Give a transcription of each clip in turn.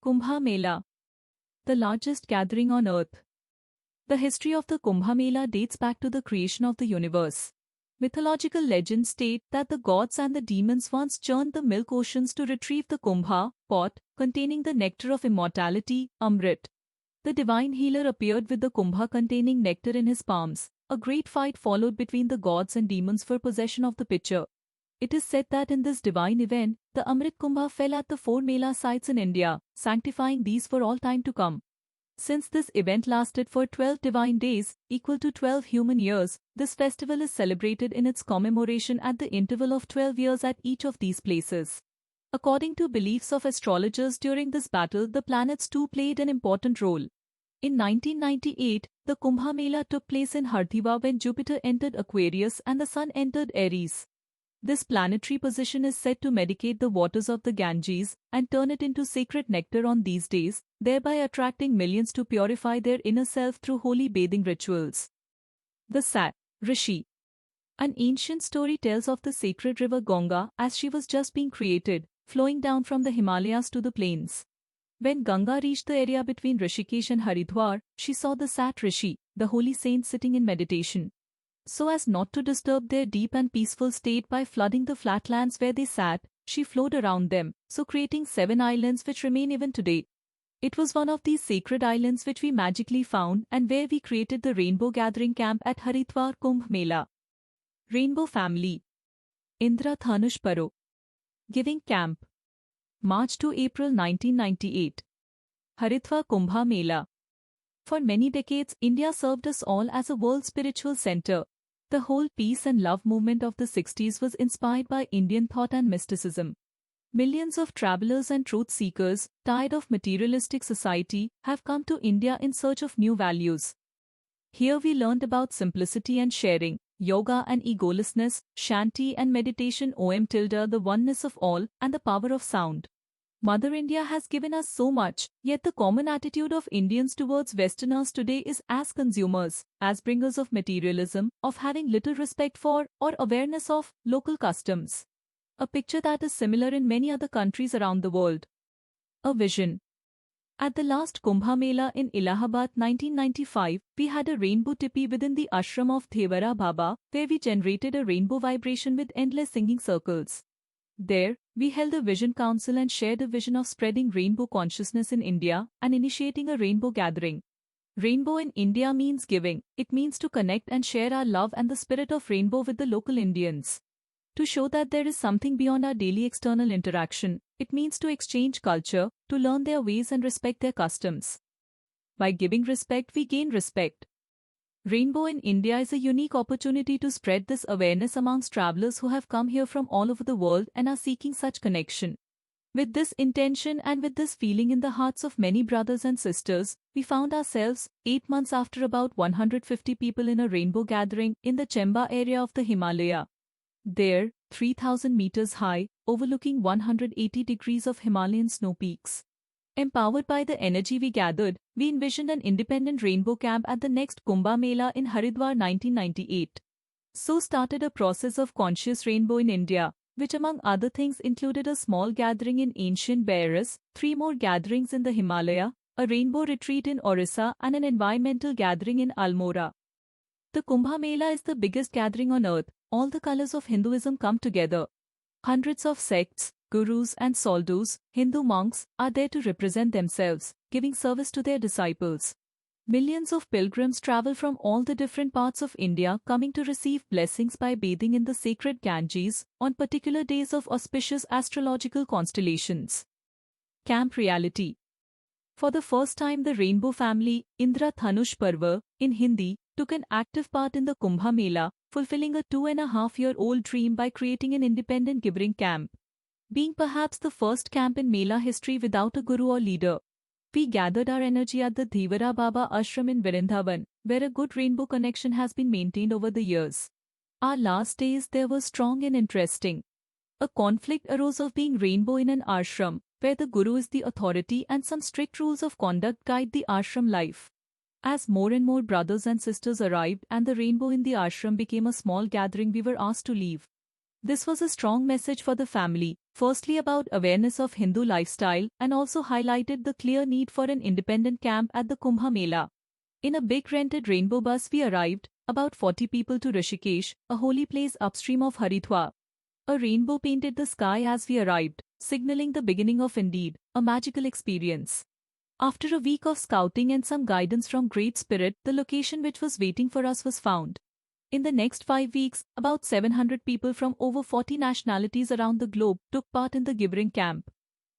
Kumbh Mela, the largest gathering on earth. The history of the Kumbh Mela dates back to the creation of the universe. Mythological legends state that the gods and the demons once churned the milk oceans to retrieve the kumbha, pot, containing the nectar of immortality, Amrit. The divine healer appeared with the kumbha containing nectar in his palms. A great fight followed between the gods and demons for possession of the pitcher. It is said that in this divine event, the Amrit Kumbha fell at the 4 Mela sites in India, sanctifying these for all time to come. Since this event lasted for 12 divine days, equal to 12 human years, this festival is celebrated in its commemoration at the interval of 12 years at each of these places. According to beliefs of astrologers during this battle, the planets too played an important role. In 1998, the Kumbh Mela took place in Hardhwar when Jupiter entered Aquarius and the Sun entered Aries. This planetary position is said to medicate the waters of the Ganges and turn it into sacred nectar on these days, thereby attracting millions to purify their inner self through holy bathing rituals. The Sat Rishi. An ancient story tells of the sacred river Ganga as she was just being created, flowing down from the Himalayas to the plains. When Ganga reached the area between Rishikesh and Haridwar, she saw the Sat Rishi, the holy saint sitting in meditation. So as not to disturb their deep and peaceful state by flooding the flatlands where they sat, she flowed around them, so creating 7 islands which remain even today. It was one of these sacred islands which we magically found and where we created the Rainbow Gathering Camp at Haridwar Kumbh Mela. Rainbow Family. Indradhanush Paro. Giving Camp. March to April 1998. Haridwar Kumbh Mela. For many decades, India served us all as a world spiritual center. The whole peace and love movement of the 60s was inspired by Indian thought and mysticism. Millions of travelers and truth seekers, tired of materialistic society, have come to India in search of new values. Here we learned about simplicity and sharing, yoga and egolessness, shanti and meditation the oneness of all, and the power of sound. Mother India has given us so much, yet the common attitude of Indians towards Westerners today is as consumers, as bringers of materialism, of having little respect for or awareness of local customs. A picture that is similar in many other countries around the world. A vision. At the last Kumbh Mela in Allahabad 1995, we had a rainbow tipi within the ashram of Devara Baba, where we generated a rainbow vibration with endless singing circles. There, we held a vision council and shared a vision of spreading rainbow consciousness in India and initiating a rainbow gathering. Rainbow in India means giving. It means to connect and share our love and the spirit of rainbow with the local Indians. To show that there is something beyond our daily external interaction, it means to exchange culture, to learn their ways and respect their customs. By giving respect, we gain respect. Rainbow in India is a unique opportunity to spread this awareness amongst travelers who have come here from all over the world and are seeking such connection. With this intention and with this feeling in the hearts of many brothers and sisters, we found ourselves, 8 months after about 150 people in a rainbow gathering in the Chemba area of the Himalaya. There, 3,000 meters high, overlooking 180 degrees of Himalayan snow peaks. Empowered by the energy we gathered, we envisioned an independent rainbow camp at the next Kumbh Mela in Haridwar 1998. So started a process of conscious rainbow in India, which among other things included a small gathering in ancient Benares, 3 more gatherings in the Himalaya, a rainbow retreat in Orissa and an environmental gathering in Almora. The Kumbh Mela is the biggest gathering on earth. All the colors of Hinduism come together. Hundreds of sects, gurus and sadhus, Hindu monks, are there to represent themselves, giving service to their disciples. Millions of pilgrims travel from all the different parts of India coming to receive blessings by bathing in the sacred Ganges on particular days of auspicious astrological constellations. Camp Reality. For the first time, the Rainbow Family, Indradhanush Parva, in Hindi, took an active part in the Kumbh Mela, fulfilling a 2.5-year-old dream by creating an independent gathering camp. Being perhaps the first camp in Mela history without a guru or leader, we gathered our energy at the Devara Baba ashram in Vrindavan, where a good rainbow connection has been maintained over the years. Our last days there were strong and interesting. A conflict arose of being rainbow in an ashram, where the guru is the authority and some strict rules of conduct guide the ashram life. As more and more brothers and sisters arrived and the rainbow in the ashram became a small gathering, we were asked to leave. This was a strong message for the family, Firstly, about awareness of Hindu lifestyle and also highlighted the clear need for an independent camp at the Kumbh Mela. In a big rented rainbow bus, we arrived, about 40 people, to Rishikesh, a holy place upstream of Haridwar. A rainbow painted the sky as we arrived, signaling the beginning of indeed a magical experience. After a week of scouting and some guidance from Great Spirit, the location which was waiting for us was found. In the next 5 weeks, about 700 people from over 40 nationalities around the globe took part in the Givering camp.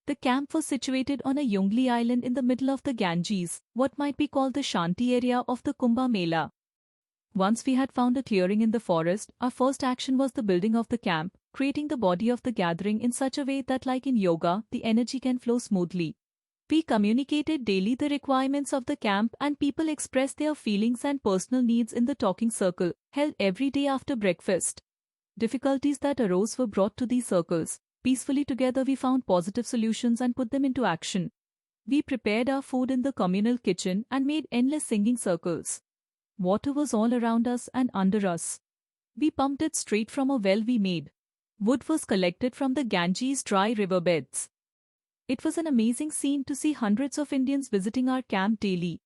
The camp was situated on a jungly island in the middle of the Ganges, what might be called the Shanti area of the Kumbh Mela. Once we had found a clearing in the forest, our first action was the building of the camp, creating the body of the gathering in such a way that, like in yoga, the energy can flow smoothly. We communicated daily the requirements of the camp, and people expressed their feelings and personal needs in the talking circle, held every day after breakfast. Difficulties that arose were brought to these circles. Peacefully together we found positive solutions and put them into action. We prepared our food in the communal kitchen and made endless singing circles. Water was all around us and under us. We pumped it straight from a well we made. Wood was collected from the Ganges dry riverbeds. It was an amazing scene to see hundreds of Indians visiting our camp daily.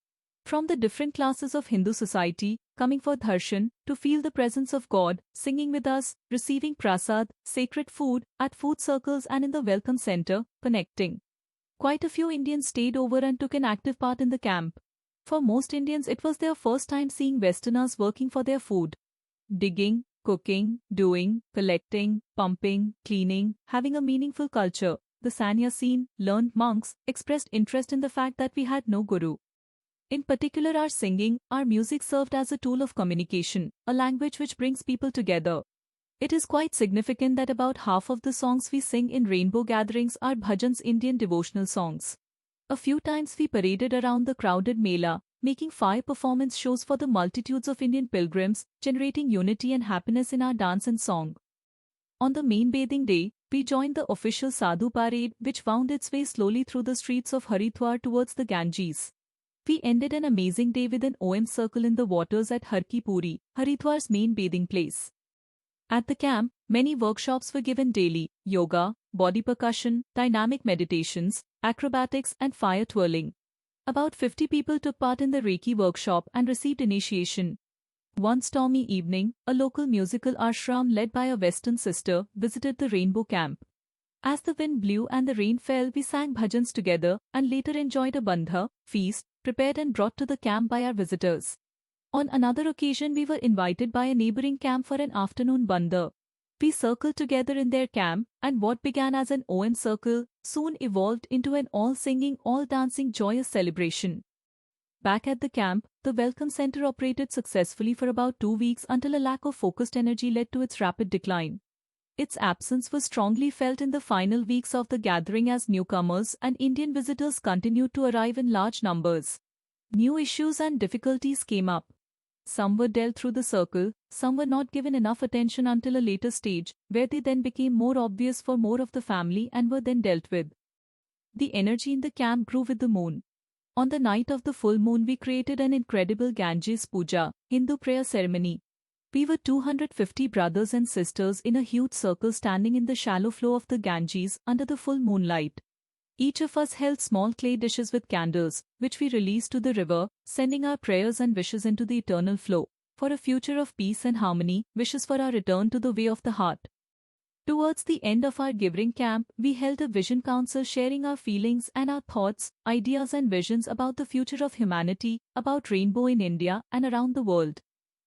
From the different classes of Hindu society, coming for darshan, to feel the presence of God, singing with us, receiving prasad, sacred food, at food circles and in the welcome center, connecting. Quite a few Indians stayed over and took an active part in the camp. For most Indians, it was their first time seeing Westerners working for their food. Digging, cooking, doing, collecting, pumping, cleaning, having a meaningful culture. The Sannyasin, learned monks, expressed interest in the fact that we had no guru. In particular, our singing, our music served as a tool of communication, a language which brings people together. It is quite significant that about half of the songs we sing in rainbow gatherings are bhajans, Indian devotional songs. A few times we paraded around the crowded Mela, making fire performance shows for the multitudes of Indian pilgrims, generating unity and happiness in our dance and song. On the main bathing day, we joined the official Sadhu parade, which wound its way slowly through the streets of Haridwar towards the Ganges. We ended an amazing day with an OM circle in the waters at Har Ki Pauri, Haridwar's main bathing place. At the camp, many workshops were given daily: yoga, body percussion, dynamic meditations, acrobatics and fire twirling. About 50 people took part in the Reiki workshop and received initiation. One stormy evening, a local musical ashram led by a Western sister visited the rainbow camp. As the wind blew and the rain fell, we sang bhajans together and later enjoyed a bandha, feast, prepared and brought to the camp by our visitors. On another occasion, we were invited by a neighboring camp for an afternoon bandha. We circled together in their camp, and what began as an OM circle soon evolved into an all-singing, all-dancing, joyous celebration. Back at the camp, the Welcome Center operated successfully for about 2 weeks until a lack of focused energy led to its rapid decline. Its absence was strongly felt in the final weeks of the gathering as newcomers and Indian visitors continued to arrive in large numbers. New issues and difficulties came up. Some were dealt through the circle, some were not given enough attention until a later stage, where they then became more obvious for more of the family and were then dealt with. The energy in the camp grew with the moon. On the night of the full moon, we created an incredible Ganges Puja, Hindu prayer ceremony. We were 250 brothers and sisters in a huge circle standing in the shallow flow of the Ganges under the full moonlight. Each of us held small clay dishes with candles, which we released to the river, sending our prayers and wishes into the eternal flow, for a future of peace and harmony, wishes for our return to the way of the heart. Towards the end of our Givering camp, we held a vision council sharing our feelings and our thoughts, ideas and visions about the future of humanity, about rainbow in India and around the world.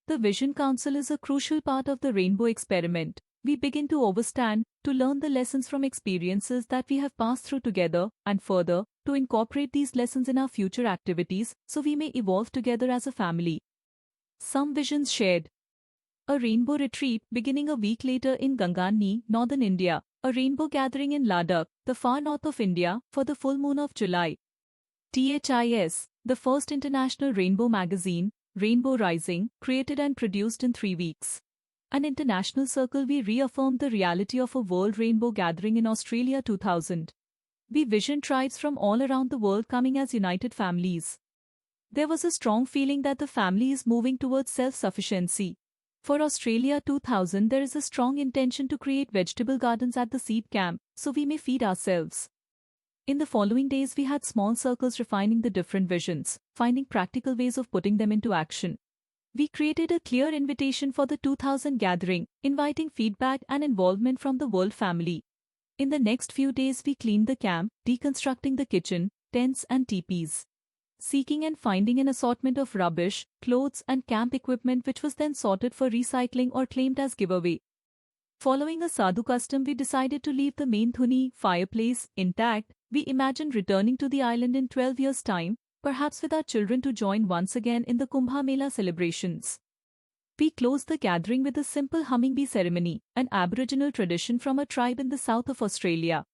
The Vision Council is a crucial part of the rainbow experiment. We begin to understand, to learn the lessons from experiences that we have passed through together, and further, to incorporate these lessons in our future activities so we may evolve together as a family. Some visions shared. A rainbow retreat beginning a week later in Gangani, northern India. A rainbow gathering in Ladakh, the far north of India, for the full moon of July. THIS, the first international rainbow magazine, Rainbow Rising, created and produced in 3 weeks. An international circle, we reaffirmed the reality of a world rainbow gathering in Australia 2000. We visioned tribes from all around the world coming as united families. There was a strong feeling that the family is moving towards self-sufficiency. For Australia 2000, there is a strong intention to create vegetable gardens at the seed camp, so we may feed ourselves. In the following days, we had small circles refining the different visions, finding practical ways of putting them into action. We created a clear invitation for the 2000 gathering, inviting feedback and involvement from the world family. In the next few days, we cleaned the camp, deconstructing the kitchen, tents and teepees, seeking and finding an assortment of rubbish, clothes and camp equipment which was then sorted for recycling or claimed as giveaway. Following a sadhu custom, we decided to leave the main dhuni fireplace intact. We imagined returning to the island in 12 years' time, perhaps with our children to join once again in the Kumbh Mela celebrations. We closed the gathering with a simple humming bee ceremony, an Aboriginal tradition from a tribe in the south of Australia,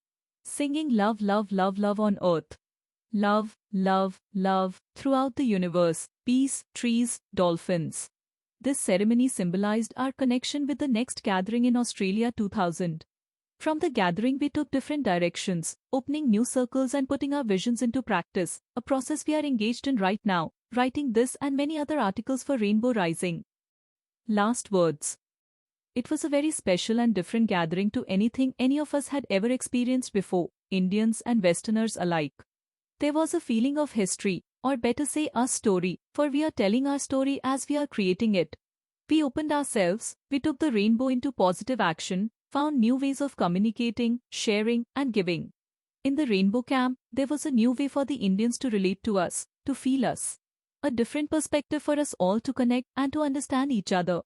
singing love, love, love, love on earth. Love, love, love, throughout the universe, peace, trees, dolphins. This ceremony symbolized our connection with the next gathering in Australia 2000. From the gathering, we took different directions, opening new circles and putting our visions into practice, a process we are engaged in right now, writing this and many other articles for Rainbow Rising. Last words. It was a very special and different gathering to anything any of us had ever experienced before, Indians and Westerners alike. There was a feeling of history, or better say our story, for we are telling our story as we are creating it. We opened ourselves, we took the rainbow into positive action, found new ways of communicating, sharing, and giving. In the Rainbow Camp, there was a new way for the Indians to relate to us, to feel us. A different perspective for us all to connect and to understand each other.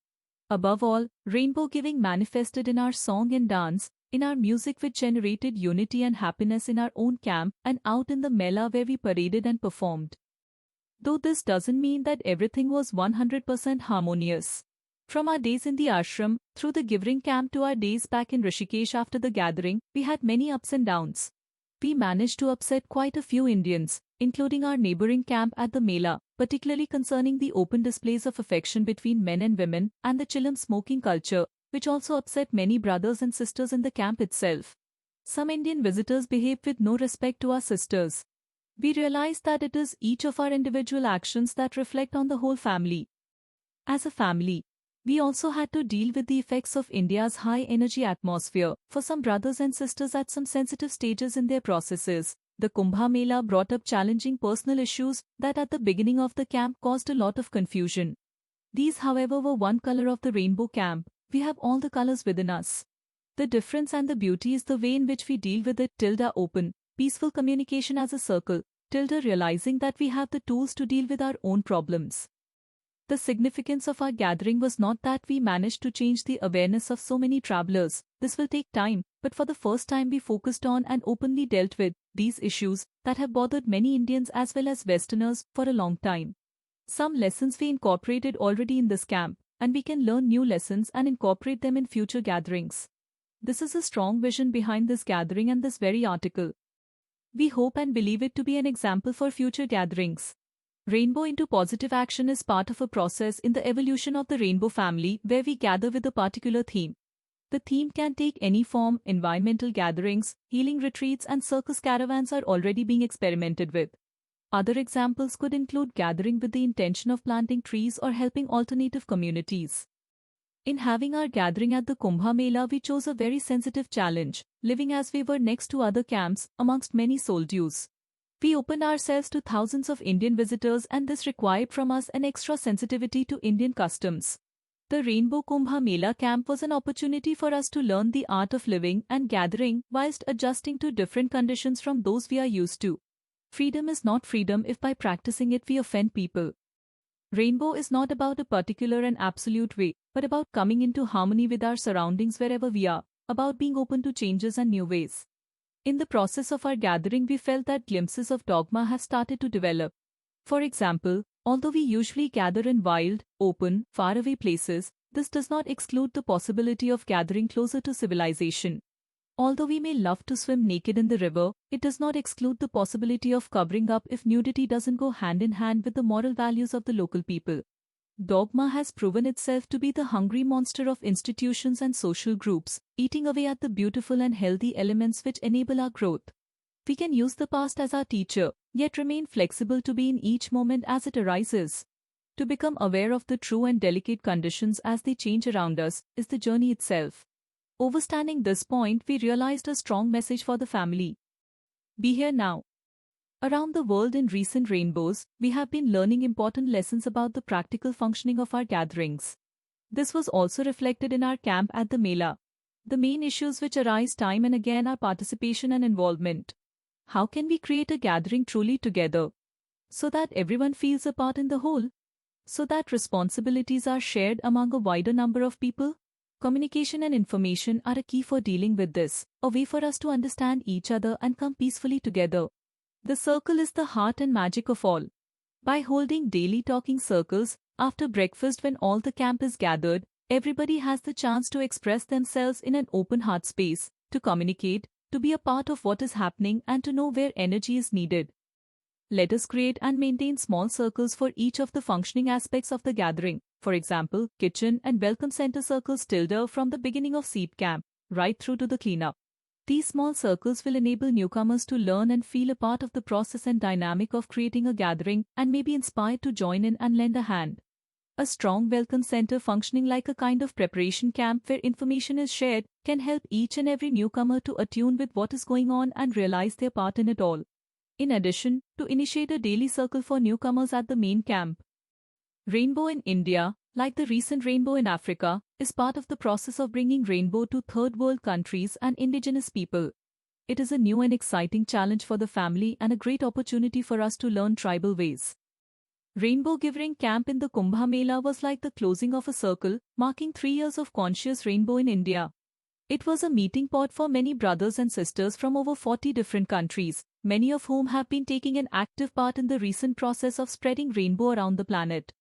Above all, rainbow giving manifested in our song and dance, in our music which generated unity and happiness in our own camp and out in the Mela where we paraded and performed. Though this doesn't mean that everything was 100% harmonious. From our days in the ashram, through the Givering camp to our days back in Rishikesh after the gathering, we had many ups and downs. We managed to upset quite a few Indians, including our neighboring camp at the Mela, particularly concerning the open displays of affection between men and women and the chillum smoking culture, which also upset many brothers and sisters in the camp itself. Some Indian visitors behaved with no respect to our sisters. We realized that it is each of our individual actions that reflect on the whole family. As a family, we also had to deal with the effects of India's high-energy atmosphere for some brothers and sisters at some sensitive stages in their processes. The Kumbh Mela brought up challenging personal issues that at the beginning of the camp caused a lot of confusion. These, however, were one color of the rainbow camp. We have all the colors within us. The difference and the beauty is the way in which we deal with it. Open, peaceful communication as a circle. Realizing that we have the tools to deal with our own problems. The significance of our gathering was not that we managed to change the awareness of so many travelers. This will take time, but for the first time we focused on and openly dealt with these issues that have bothered many Indians as well as Westerners for a long time. Some lessons we incorporated already in this camp, and we can learn new lessons and incorporate them in future gatherings. This is a strong vision behind this gathering and this very article. We hope and believe it to be an example for future gatherings. Rainbow into Positive Action is part of a process in the evolution of the Rainbow family where we gather with a particular theme. The theme can take any form. Environmental gatherings, healing retreats and circus caravans are already being experimented with. Other examples could include gathering with the intention of planting trees or helping alternative communities. In having our gathering at the Kumbh Mela, we chose a very sensitive challenge, living as we were next to other camps amongst many soldiers. We opened ourselves to thousands of Indian visitors and this required from us an extra sensitivity to Indian customs. The Rainbow Kumbh Mela camp was an opportunity for us to learn the art of living and gathering whilst adjusting to different conditions from those we are used to. Freedom is not freedom if by practicing it we offend people. Rainbow is not about a particular and absolute way, but about coming into harmony with our surroundings wherever we are, about being open to changes and new ways. In the process of our gathering, we felt that glimpses of dogma have started to develop. For example, although we usually gather in wild, open, faraway places, this does not exclude the possibility of gathering closer to civilization. Although we may love to swim naked in the river, it does not exclude the possibility of covering up if nudity doesn't go hand in hand with the moral values of the local people. Dogma has proven itself to be the hungry monster of institutions and social groups, eating away at the beautiful and healthy elements which enable our growth. We can use the past as our teacher, yet remain flexible to be in each moment as it arises. To become aware of the true and delicate conditions as they change around us is the journey itself. Overstanding this point, we realized a strong message for the family. Be here now. Around the world in recent rainbows, we have been learning important lessons about the practical functioning of our gatherings. This was also reflected in our camp at the Mela. The main issues which arise time and again are participation and involvement. How can we create a gathering truly together, so that everyone feels a part in the whole? So that responsibilities are shared among a wider number of people? Communication and information are a key for dealing with this, a way for us to understand each other and come peacefully together. The circle is the heart and magic of all. By holding daily talking circles, after breakfast when all the camp is gathered, everybody has the chance to express themselves in an open heart space, to communicate, to be a part of what is happening and to know where energy is needed. Let us create and maintain small circles for each of the functioning aspects of the gathering. For example, kitchen and welcome center circles from the beginning of seed camp, right through to the cleanup. These small circles will enable newcomers to learn and feel a part of the process and dynamic of creating a gathering and may be inspired to join in and lend a hand. A strong welcome center functioning like a kind of preparation camp where information is shared can help each and every newcomer to attune with what is going on and realize their part in it all. In addition, to initiate a daily circle for newcomers at the main camp. Rainbow in India, like the recent rainbow in Africa, is part of the process of bringing rainbow to third world countries and indigenous people. It is a new and exciting challenge for the family and a great opportunity for us to learn tribal ways. Rainbow Gathering Camp in the Kumbh Mela was like the closing of a circle, marking 3 years of conscious rainbow in India. It was a meeting pot for many brothers and sisters from over 40 different countries, many of whom have been taking an active part in the recent process of spreading rainbow around the planet.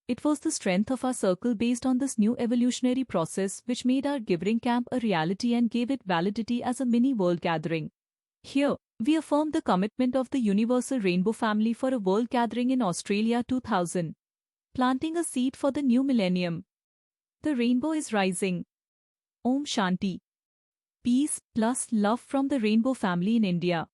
It was the strength of our circle based on this new evolutionary process which made our Gathering Camp a reality and gave it validity as a mini world gathering. Here, we affirmed the commitment of the Universal Rainbow Family for a world gathering in Australia 2000, planting a seed for the new millennium. The rainbow is rising. Om Shanti. Peace plus love from the Rainbow Family in India.